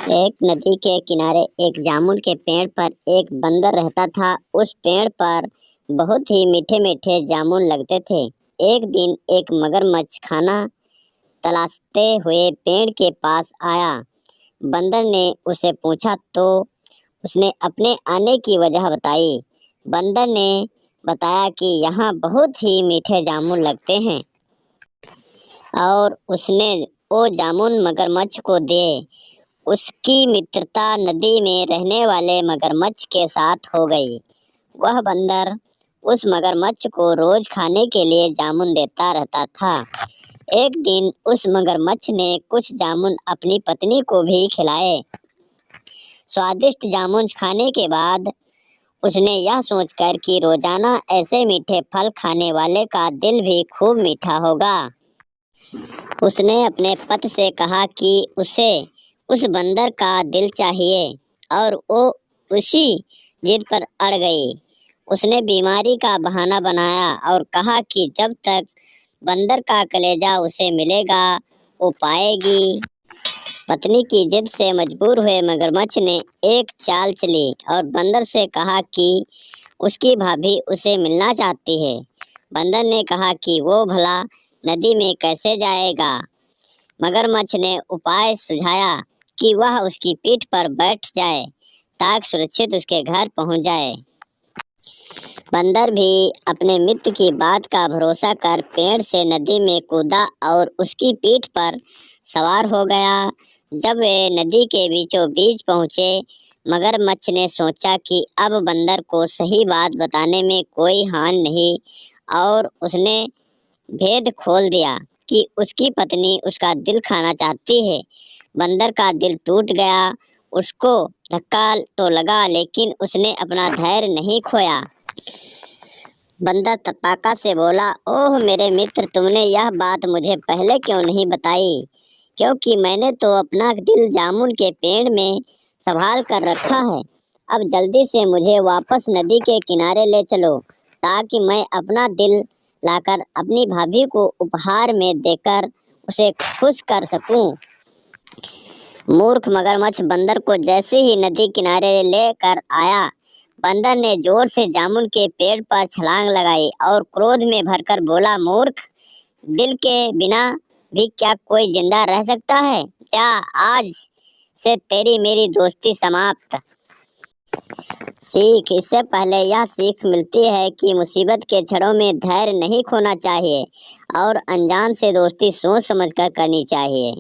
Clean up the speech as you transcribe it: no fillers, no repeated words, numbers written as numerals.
एक नदी के किनारे एक जामुन के पेड़ पर एक बंदर रहता था। उस पेड़ पर बहुत ही मीठे मीठे जामुन लगते थे। एक दिन एक मगरमच्छ खाना तलाशते हुए पेड़ के पास आया। बंदर ने उसे पूछा तो उसने अपने आने की वजह बताई। बंदर ने बताया कि यहाँ बहुत ही मीठे जामुन लगते हैं और उसने वो जामुन मगरमच्छ को दिए। उसकी मित्रता नदी में रहने वाले मगरमच्छ के साथ हो गई। वह बंदर उस मगरमच्छ को रोज खाने के लिए जामुन देता रहता था। एक दिन उस मगरमच्छ ने कुछ जामुन अपनी पत्नी को भी खिलाए। स्वादिष्ट जामुन खाने के बाद उसने यह सोचकर कि रोजाना ऐसे मीठे फल खाने वाले का दिल भी खूब मीठा होगा। उसने अपने पति से कहा कि उसे उस बंदर का दिल चाहिए और वो उसी जिद पर अड़ गई। उसने बीमारी का बहाना बनाया और कहा कि जब तक बंदर का कलेजा उसे मिलेगा वो पाएगी। पत्नी की जिद से मजबूर हुए मगरमच्छ ने एक चाल चली और बंदर से कहा कि उसकी भाभी उसे मिलना चाहती है। बंदर ने कहा कि वो भला नदी में कैसे जाएगा। मगरमच्छ ने उपाय सुझाया कि वह उसकी पीठ पर बैठ जाए ताकि सुरक्षित उसके घर पहुंच जाए। बंदर भी अपने मित्र की बात का भरोसा कर पेड़ से नदी में कूदा और उसकी पीठ पर सवार हो गया। जब वे नदी के बीचों बीच पहुंचे, मगरमच्छ ने सोचा कि अब बंदर को सही बात बताने में कोई हानि नहीं और उसने भेद खोल दिया कि उसकी पत्नी उसका दिल खाना चाहती है। बंदर का दिल टूट गया। उसको धक्का तो लगा लेकिन उसने अपना धैर्य नहीं खोया। बंदर तपाका से बोला, ओह मेरे मित्र, तुमने यह बात मुझे पहले क्यों नहीं बताई? क्योंकि मैंने तो अपना दिल जामुन के पेड़ में संभाल कर रखा है। अब जल्दी से मुझे वापस नदी के किनारे ले चलो ताकि मैं अपना दिल लाकर अपनी भाभी को उपहार में देकर उसे खुश कर सकूं। मूर्ख मगरमच्छ बंदर को जैसे ही नदी किनारे लेकर आया, बंदर ने जोर से जामुन के पेड़ पर छलांग लगाई और क्रोध में भरकर बोला, मूर्ख, दिल के बिना भी क्या कोई जिंदा रह सकता है? जा, आज से तेरी मेरी दोस्ती समाप्त। सीख। इससे पहले यह सीख मिलती है कि मुसीबत के क्षणों में धैर्य नहीं खोना चाहिए और अनजान से दोस्ती सोच समझकर करनी चाहिए।